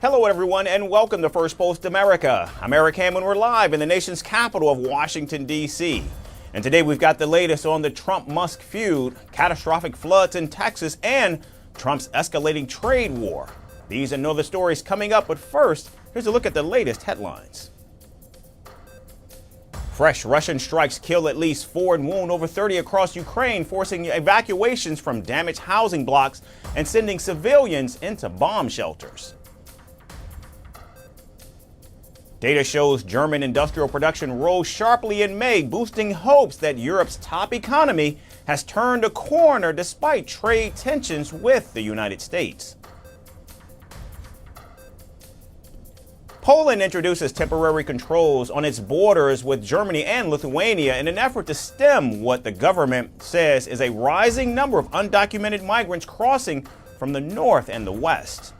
Hello, everyone, and welcome to Firstpost America. I'm Eric Hammond. We're live in the nation's capital of Washington, D.C. And today we've got the latest on the Trump-Musk feud, catastrophic floods in Texas, and Trump's escalating trade war. These and other stories coming up, but first, here's a look at the latest headlines. Fresh Russian strikes kill at least 4 and wound over 30 across Ukraine, forcing evacuations from damaged housing blocks and sending civilians into bomb shelters. Data shows German industrial production rose sharply in May, boosting hopes that Europe's top economy has turned a corner despite trade tensions with the United States. Poland introduces temporary controls on its borders with Germany and Lithuania in an effort to stem what the government says is a rising number of undocumented migrants crossing from the north and the west.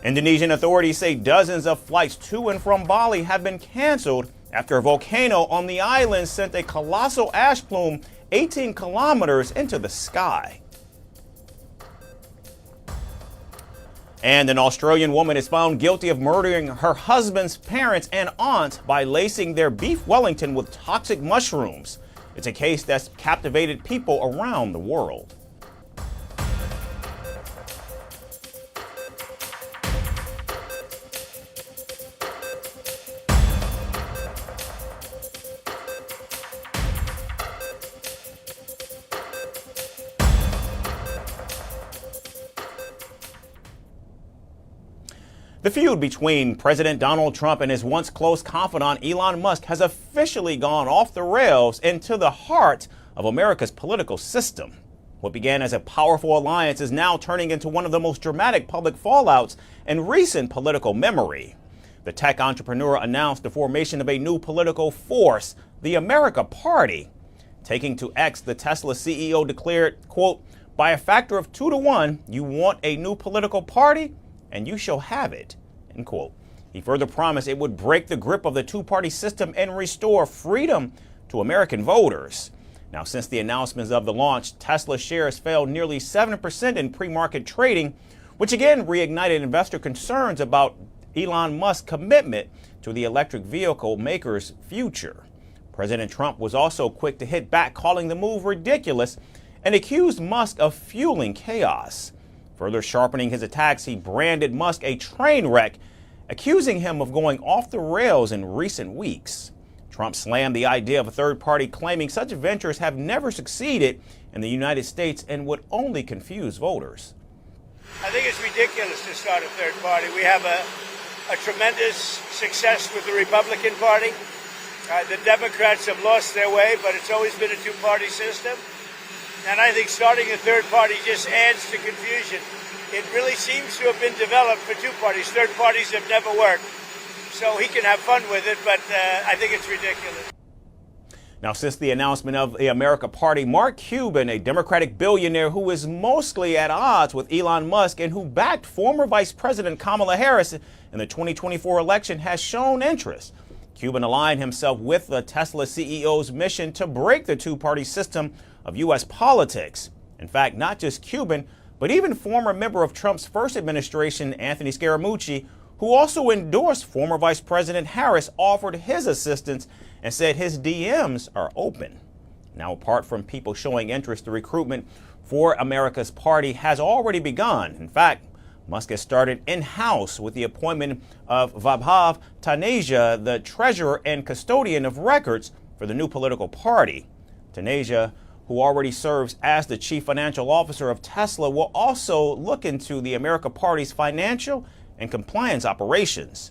Indonesian authorities say dozens of flights to and from Bali have been canceled after a volcano on the island sent a colossal ash plume 18 kilometers into the sky. And an Australian woman is found guilty of murdering her husband's parents and aunt by lacing their beef Wellington with toxic mushrooms. It's a case that's captivated people around the world. The feud between President Donald Trump and his once close confidant Elon Musk has officially gone off the rails into the heart of America's political system. What began as a powerful alliance is now turning into one of the most dramatic public fallouts in recent political memory. The tech entrepreneur announced the formation of a new political force, the America Party. Taking to X, the Tesla CEO declared, quote, "By a factor of 2 to 1, you want a new political party? And you shall have it," end quote. He further promised it would break the grip of the two-party system and restore freedom to American voters. Now, since the announcements of the launch, Tesla shares fell nearly 7% in pre-market trading, which again reignited investor concerns about Elon Musk's commitment to the electric vehicle maker's future. President Trump was also quick to hit back, calling the move ridiculous and accused Musk of fueling chaos. Further sharpening his attacks, he branded Musk a train wreck, accusing him of going off the rails in recent weeks. Trump slammed the idea of a third party, claiming such ventures have never succeeded in the United States and would only confuse voters. I think it's ridiculous to start a third party. We have a tremendous success with the Republican Party. The Democrats have lost their way, but it's always been a two-party system. And I think starting a third party just adds to confusion. It really seems to have been developed for two parties. Third parties have never worked. So he can have fun with it, but I think it's ridiculous. Now, since the announcement of the America Party, Mark Cuban, a Democratic billionaire who is mostly at odds with Elon Musk and who backed former Vice President Kamala Harris in the 2024 election, has shown interest. Cuban aligned himself with the Tesla CEO's mission to break the two-party system of U.S. politics. In fact, not just Cuban, but even former member of Trump's first administration, Anthony Scaramucci, who also endorsed former Vice President Harris, offered his assistance and said his DMs are open. Now, apart from people showing interest, the recruitment for America's Party has already begun. In fact, Musk has started in-house with the appointment of Vaibhav Taneja, the treasurer and custodian of records for the new political party. Taneja, who already serves as the chief financial officer of Tesla, will also look into the America Party's financial and compliance operations.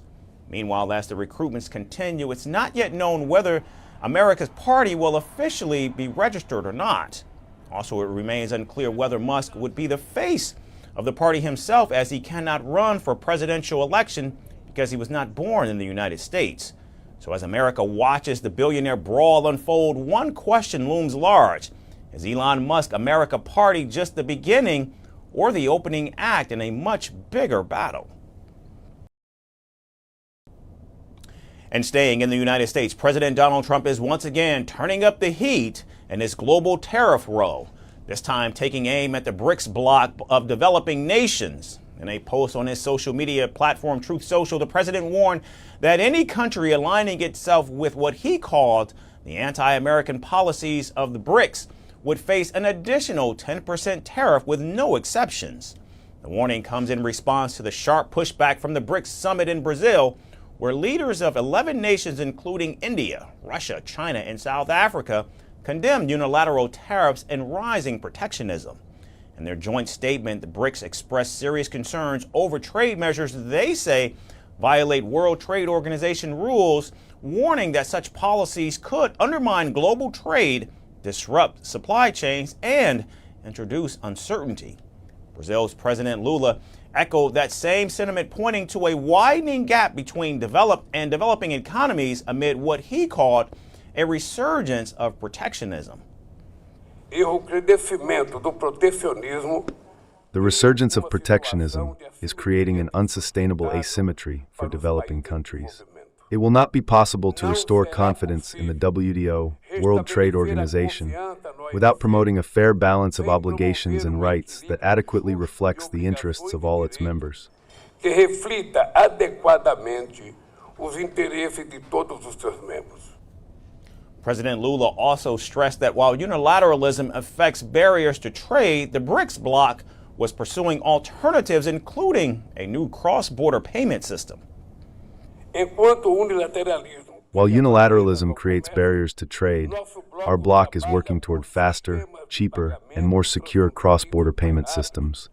Meanwhile, as the recruitments continue, it's not yet known whether America's Party will officially be registered or not. Also, it remains unclear whether Musk would be the face of the party himself, as he cannot run for presidential election because he was not born in the United States. So as America watches the billionaire brawl unfold, one question looms large. Is Elon Musk America Party just the beginning or the opening act in a much bigger battle? And staying in the United States, President Donald Trump is once again turning up the heat in his global tariff row. this time taking aim at the BRICS bloc of developing nations. In a post on his social media platform, Truth Social, the president warned that any country aligning itself with what he called the anti-American policies of the BRICS would face an additional 10% tariff with no exceptions. The warning comes in response to the sharp pushback from the BRICS summit in Brazil, where leaders of 11 nations, including India, Russia, China, and South Africa, condemned unilateral tariffs and rising protectionism. In their joint statement, the BRICS expressed serious concerns over trade measures they say violate World Trade Organization rules, warning that such policies could undermine global trade, disrupt supply chains, and introduce uncertainty. Brazil's President Lula echoed that same sentiment, pointing to a widening gap between developed and developing economies amid what he called a resurgence of protectionism. The resurgence of protectionism is creating an unsustainable asymmetry for developing countries. It will not be possible to restore confidence in the WTO, World Trade Organization, without promoting a fair balance of obligations and rights that adequately reflects the interests of all its members. President Lula also stressed that while unilateralism affects barriers to trade, the BRICS bloc was pursuing alternatives, including a new cross-border payment system. While unilateralism creates barriers to trade, our bloc is working toward faster, cheaper, and more secure cross-border payment systems.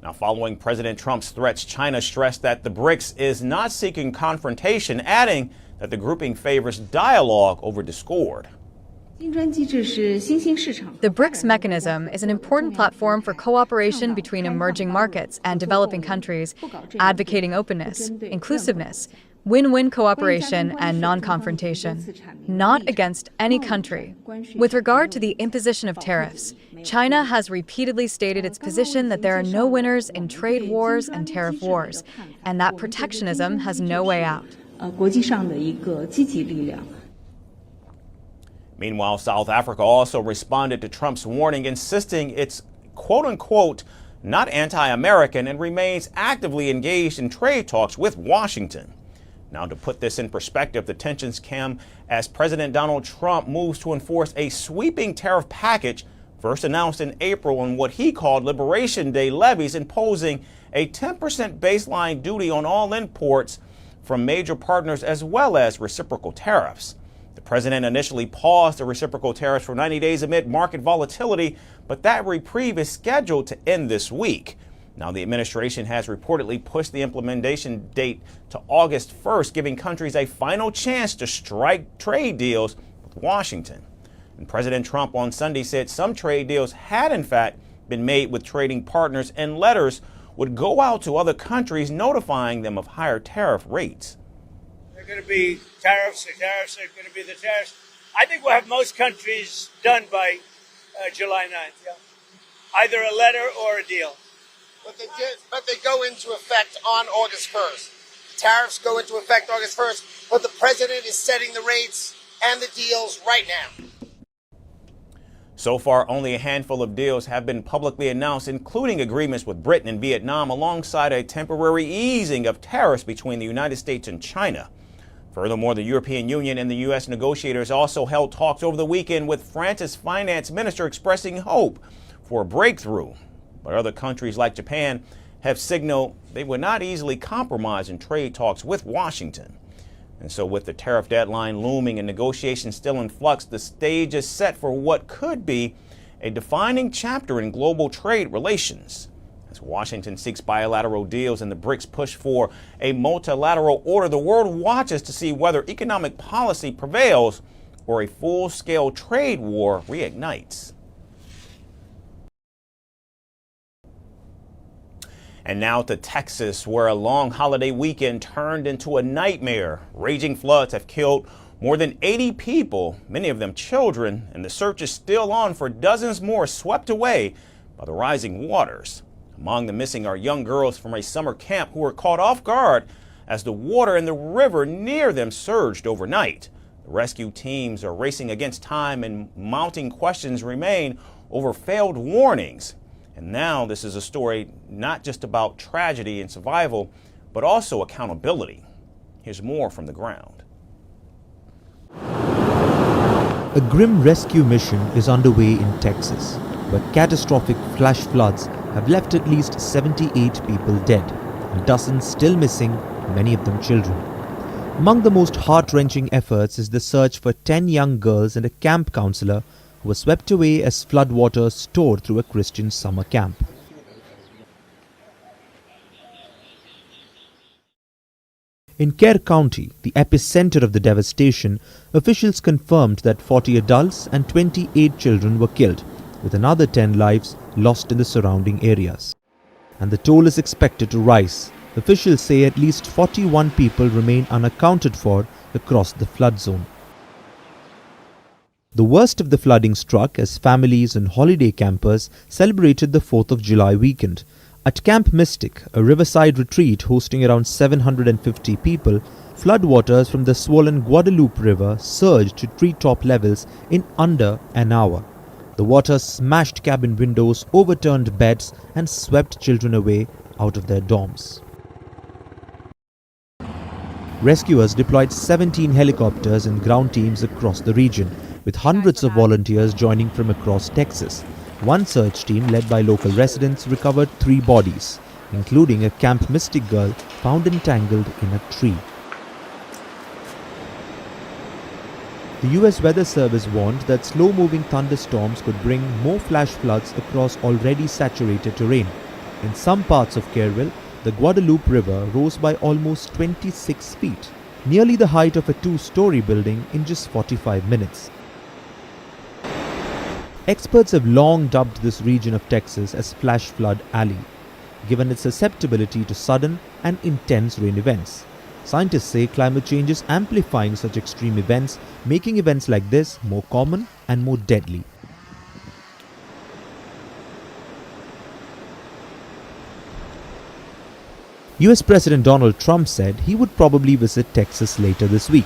Now, following President Trump's threats, China stressed that the BRICS is not seeking confrontation, adding that the grouping favors dialogue over discord. The BRICS mechanism is an important platform for cooperation between emerging markets and developing countries, advocating openness, inclusiveness, win-win cooperation, and non-confrontation, not against any country. With regard to the imposition of tariffs, China has repeatedly stated its position that there are no winners in trade wars and tariff wars, and that protectionism has no way out. Meanwhile, South Africa also responded to Trump's warning, insisting it's quote-unquote not anti-American and remains actively engaged in trade talks with Washington. Now, to put this in perspective, the tensions come as President Donald Trump moves to enforce a sweeping tariff package first announced in April on what he called Liberation Day levies, imposing a 10% baseline duty on all imports from major partners as well as reciprocal tariffs. The president initially paused the reciprocal tariffs for 90 days amid market volatility, but that reprieve is scheduled to end this week. Now, the administration has reportedly pushed the implementation date to August 1st, giving countries a final chance to strike trade deals with Washington. And President Trump on Sunday said some trade deals had, in fact, been made with trading partners, and letters would go out to other countries notifying them of higher tariff rates. There are going to be tariffs, the tariffs are going to be the tariffs. I think we'll have most countries done by July 9th, yeah. Either a letter or a deal. But they go into effect on August 1st. The tariffs go into effect August 1st, but the president is setting the rates and the deals right now. So far, only a handful of deals have been publicly announced, including agreements with Britain and Vietnam, alongside a temporary easing of tariffs between the United States and China. Furthermore, the European Union and the U.S. negotiators also held talks over the weekend, with France's finance minister expressing hope for a breakthrough. But other countries like Japan have signaled they would not easily compromise in trade talks with Washington. And so with the tariff deadline looming and negotiations still in flux, the stage is set for what could be a defining chapter in global trade relations. As Washington seeks bilateral deals and the BRICS push for a multilateral order, the world watches to see whether economic policy prevails or a full-scale trade war reignites. And now to Texas, where a long holiday weekend turned into a nightmare. Raging floods have killed more than 80 people, many of them children, and the search is still on for dozens more swept away by the rising waters. Among the missing are young girls from a summer camp who were caught off guard as the water in the river near them surged overnight. The The rescue teams are racing against time, and mounting questions remain over failed warnings. And now this is a story not just about tragedy and survival, but also accountability. Here's more from the ground. A grim rescue mission is underway in Texas, where catastrophic flash floods have left at least 78 people dead and dozens still missing, many of them children. Among the most heart-wrenching efforts is the search for 10 young girls and a camp counselor who were swept away as floodwaters tore through a Christian summer camp. In Kerr County, the epicenter of the devastation, officials confirmed that 40 adults and 28 children were killed, with another 10 lives lost in the surrounding areas. And the toll is expected to rise. Officials say at least 41 people remain unaccounted for across the flood zone. The worst of the flooding struck as families and holiday campers celebrated the 4th of July weekend. At Camp Mystic, a riverside retreat hosting around 750 people, floodwaters from the swollen Guadalupe River surged to treetop levels in under an hour. The water smashed cabin windows, overturned beds, and swept children away out of their dorms. Rescuers deployed 17 helicopters and ground teams across the region, with hundreds of volunteers joining from across Texas. One search team led by local residents recovered 3 bodies, including a Camp Mystic girl found entangled in a tree. The US Weather Service warned that slow-moving thunderstorms could bring more flash floods across already saturated terrain. In some parts of Kerrville, the Guadalupe River rose by almost 26 feet, nearly the height of a 2-story building in just 45 minutes. Experts have long dubbed this region of Texas as Flash Flood Alley, given its susceptibility to sudden and intense rain events. Scientists say climate change is amplifying such extreme events, making events like this more common and more deadly. US President Donald Trump said he would probably visit Texas later this week.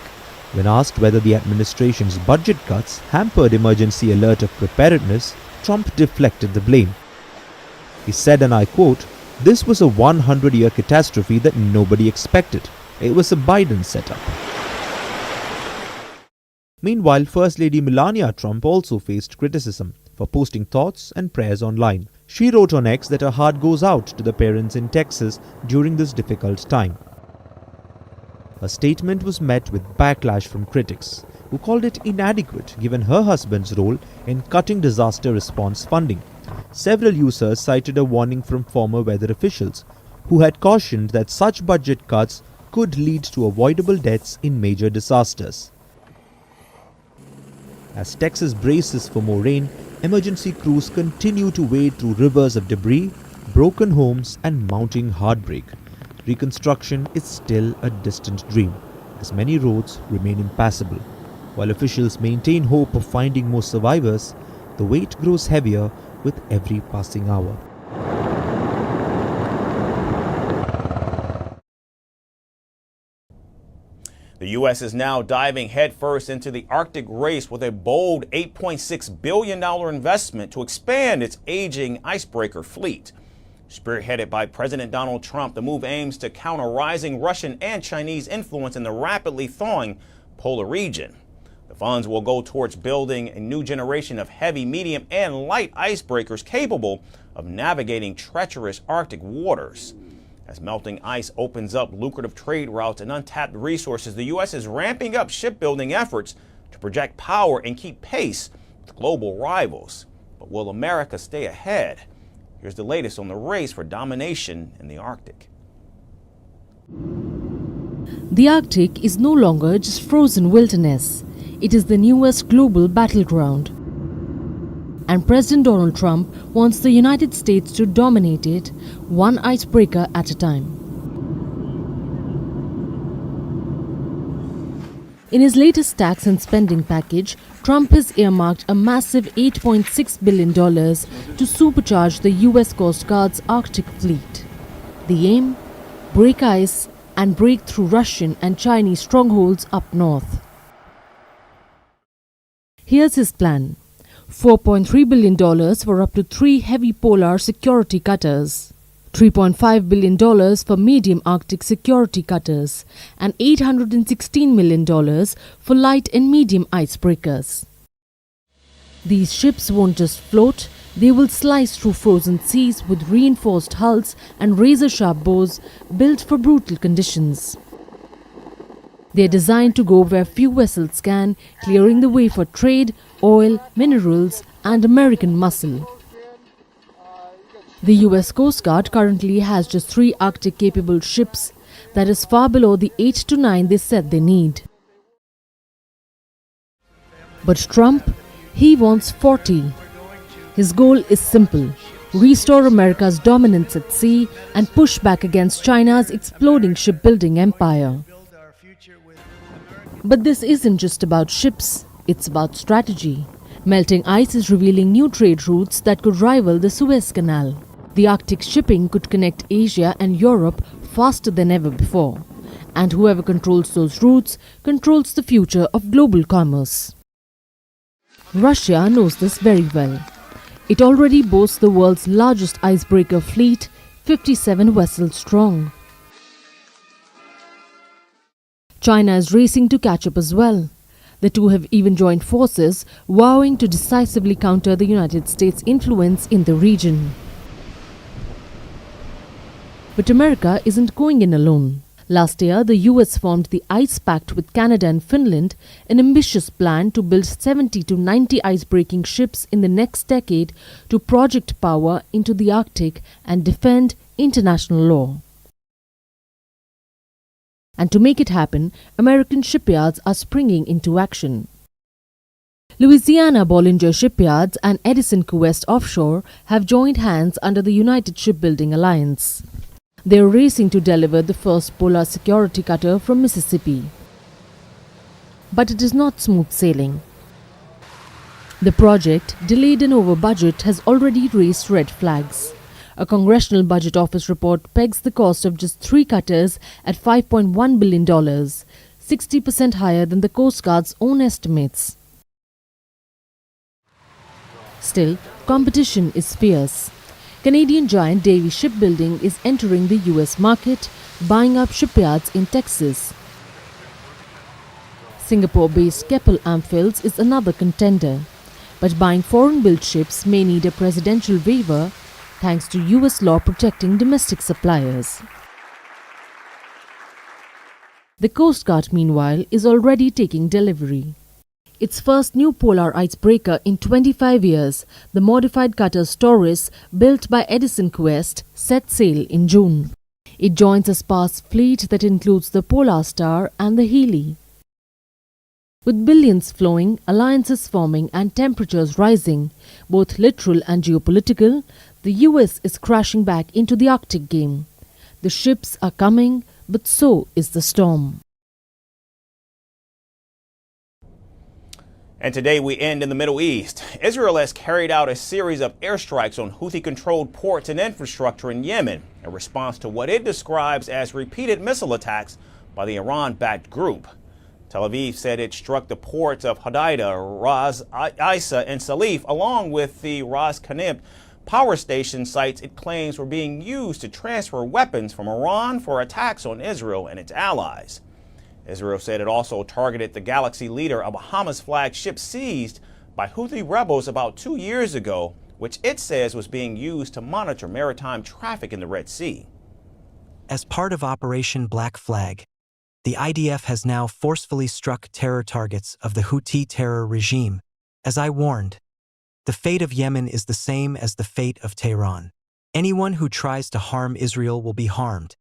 When asked whether the administration's budget cuts hampered emergency alert of preparedness, Trump deflected the blame. He said, and I quote, "This was a 100-year catastrophe that nobody expected. It was a Biden setup." Meanwhile, First Lady Melania Trump also faced criticism for posting thoughts and prayers online. She wrote on X that her heart goes out to the parents in Texas during this difficult time. Her statement was met with backlash from critics, who called it inadequate given her husband's role in cutting disaster response funding. Several users cited a warning from former weather officials, who had cautioned that such budget cuts could lead to avoidable deaths in major disasters. As Texas braces for more rain, emergency crews continue to wade through rivers of debris, broken homes, and mounting heartbreak. Reconstruction is still a distant dream, as many roads remain impassable. While officials maintain hope of finding more survivors, the weight grows heavier with every passing hour. The U.S. is now diving headfirst into the Arctic race with a bold $8.6 billion investment to expand its aging icebreaker fleet. Spearheaded by President Donald Trump, the move aims to counter rising Russian and Chinese influence in the rapidly thawing polar region. The funds will go towards building a new generation of heavy, medium, and light icebreakers capable of navigating treacherous Arctic waters. As melting ice opens up lucrative trade routes and untapped resources, the U.S. is ramping up shipbuilding efforts to project power and keep pace with global rivals. But will America stay ahead? Here's the latest on the race for domination in the Arctic. The Arctic is no longer just frozen wilderness. It is the newest global battleground. And President Donald Trump wants the United States to dominate it, one icebreaker at a time. In his latest tax and spending package, Trump has earmarked a massive $8.6 billion to supercharge the U.S. Coast Guard's Arctic fleet. The aim? Break ice and break through Russian and Chinese strongholds up north. Here's his plan. $4.3 billion for up to 3 heavy polar security cutters, $3.5 billion for medium Arctic security cutters, and $816 million for light and medium icebreakers. These ships won't just float, they will slice through frozen seas with reinforced hulls and razor-sharp bows built for brutal conditions. They are designed to go where few vessels can, clearing the way for trade, oil, minerals, and American muscle. The US Coast Guard currently has just 3 Arctic-capable ships, that is far below the 8 to 9 they said they need. But Trump, he wants 40. His goal is simple: restore America's dominance at sea and push back against China's exploding shipbuilding empire. But this isn't just about ships, it's about strategy. Melting ice is revealing new trade routes that could rival the Suez Canal. The Arctic shipping could connect Asia and Europe faster than ever before. And whoever controls those routes controls the future of global commerce. Russia knows this very well. It already boasts the world's largest icebreaker fleet, 57 vessels strong. China is racing to catch up as well. The two have even joined forces, vowing to decisively counter the United States' influence in the region. But America isn't going in alone. Last year, the US formed the Ice Pact with Canada and Finland, an ambitious plan to build 70 to 90 icebreaking ships in the next decade to project power into the Arctic and defend international law. And to make it happen, American shipyards are springing into action. Louisiana Bollinger Shipyards and Edison Quest Offshore have joined hands under the United Shipbuilding Alliance. They are racing to deliver the first polar security cutter from Mississippi. But it is not smooth sailing. The project, delayed and over budget, has already raised red flags. A Congressional Budget Office report pegs the cost of just 3 cutters at $5.1 billion, 60% higher than the Coast Guard's own estimates. Still, competition is fierce. Canadian giant Davie Shipbuilding is entering the US market, buying up shipyards in Texas. Singapore-based Keppel Amphils is another contender. But buying foreign-built ships may need a presidential waiver, thanks to US law protecting domestic suppliers. The Coast Guard, meanwhile, is already taking delivery. Its first new polar icebreaker in 25 years, the modified cutter Taurus, built by Edison Quest, set sail in June. It joins a sparse fleet that includes the Polar Star and the Healy. With billions flowing, alliances forming and temperatures rising, both literal and geopolitical, the US is crashing back into the Arctic game. The ships are coming, but so is the storm. And today we end in the Middle East. Israel has carried out a series of airstrikes on Houthi-controlled ports and infrastructure in Yemen in response to what it describes as repeated missile attacks by the Iran-backed group. Tel Aviv said it struck the ports of Hodeidah, Ras Isa, and Salif, along with the Ras Khanib power station sites it claims were being used to transfer weapons from Iran for attacks on Israel and its allies. Israel said it also targeted the Galaxy leader, a Bahamas flagged ship seized by Houthi rebels about 2 years ago, which it says was being used to monitor maritime traffic in the Red Sea. As part of Operation Black Flag, the IDF has now forcefully struck terror targets of the Houthi terror regime. As I warned, the fate of Yemen is the same as the fate of Tehran. Anyone who tries to harm Israel will be harmed,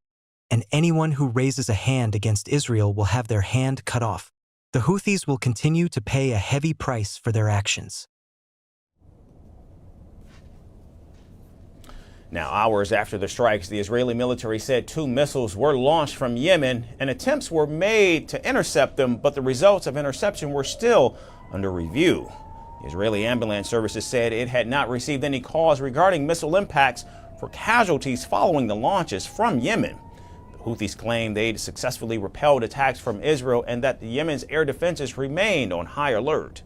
and anyone who raises a hand against Israel will have their hand cut off. The Houthis will continue to pay a heavy price for their actions. Now, hours after the strikes, the Israeli military said 2 missiles were launched from Yemen and attempts were made to intercept them, but the results of interception were still under review. The Israeli ambulance services said it had not received any calls regarding missile impacts for casualties following the launches from Yemen. The Houthis claimed they'd successfully repelled attacks from Israel and that the Yemen's air defenses remained on high alert.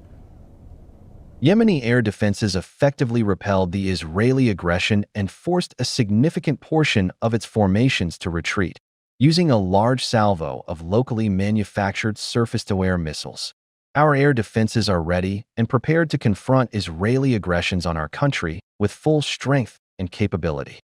Yemeni air defenses effectively repelled the Israeli aggression and forced a significant portion of its formations to retreat, using a large salvo of locally manufactured surface-to-air missiles. Our air defenses are ready and prepared to confront Israeli aggressions on our country with full strength and capability.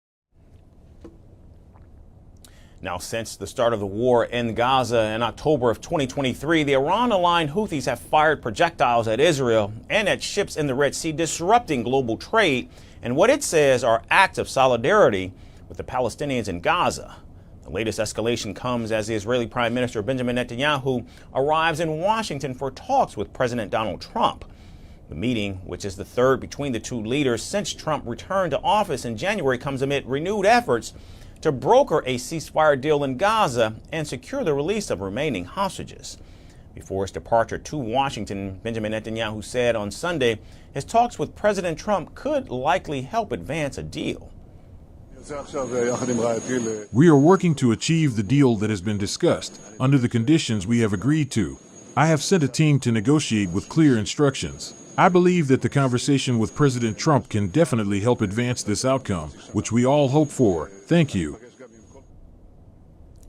Now, since the start of the war in Gaza in October of 2023, the Iran-aligned Houthis have fired projectiles at Israel and at ships in the Red Sea, disrupting global trade and what it says are acts of solidarity with the Palestinians in Gaza. The latest escalation comes as the Israeli Prime Minister Benjamin Netanyahu arrives in Washington for talks with President Donald Trump. The meeting, which is the third between the two leaders since Trump returned to office in January, comes amid renewed efforts to broker a ceasefire deal in Gaza and secure the release of remaining hostages. Before his departure to Washington, Benjamin Netanyahu said on Sunday his talks with President Trump could likely help advance a deal. We are working to achieve the deal that has been discussed under the conditions we have agreed to. I have sent a team to negotiate with clear instructions. I believe that the conversation with President Trump can definitely help advance this outcome, which we all hope for. Thank you.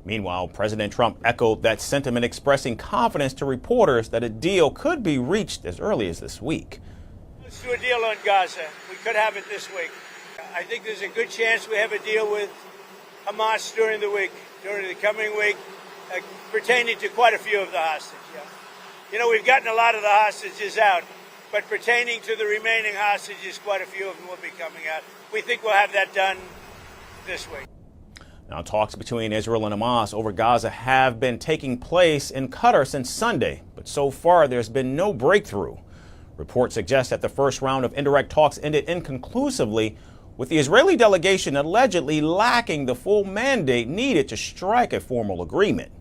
Meanwhile, President Trump echoed that sentiment, expressing confidence to reporters that a deal could be reached as early as this week. Let's do a deal on Gaza. We could have it this week. I think there's a good chance we have a deal with Hamas during the coming week, pertaining to quite a few of the hostages. Yeah. You know, we've gotten a lot of the hostages out, but pertaining to the remaining hostages, quite a few of them will be coming out. We think we'll have that done this week. Now, talks between Israel and Hamas over Gaza have been taking place in Qatar since Sunday, but so far there's been no breakthrough. Reports suggest that the first round of indirect talks ended inconclusively, with the Israeli delegation allegedly lacking the full mandate needed to strike a formal agreement.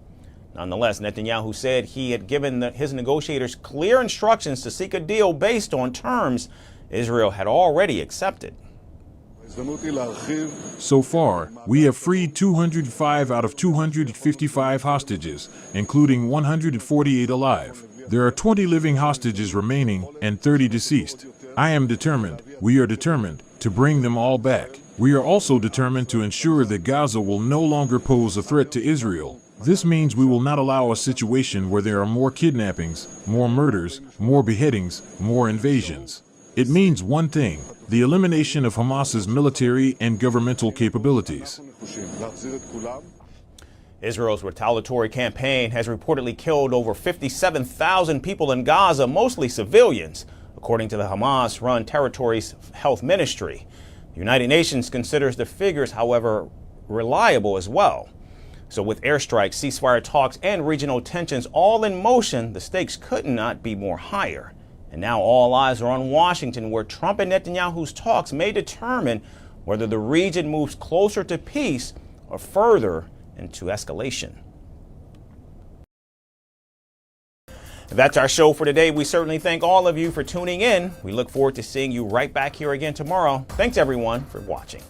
Nonetheless, Netanyahu said he had given his negotiators clear instructions to seek a deal based on terms Israel had already accepted. So far, we have freed 205 out of 255 hostages, including 148 alive. There are 20 living hostages remaining and 30 deceased. I am determined, we are determined, to bring them all back. We are also determined to ensure that Gaza will no longer pose a threat to Israel. This means we will not allow a situation where there are more kidnappings, more murders, more beheadings, more invasions. It means one thing: the elimination of Hamas's military and governmental capabilities. Israel's retaliatory campaign has reportedly killed over 57,000 people in Gaza, mostly civilians, according to the Hamas-run territory's health ministry. The United Nations considers the figures, however, reliable as well. So with airstrikes, ceasefire talks, and regional tensions all in motion, the stakes could not be more higher. And now all eyes are on Washington, where Trump and Netanyahu's talks may determine whether the region moves closer to peace or further into escalation. That's our show for today. We certainly thank all of you for tuning in. We look forward to seeing you right back here again tomorrow. Thanks, everyone, for watching.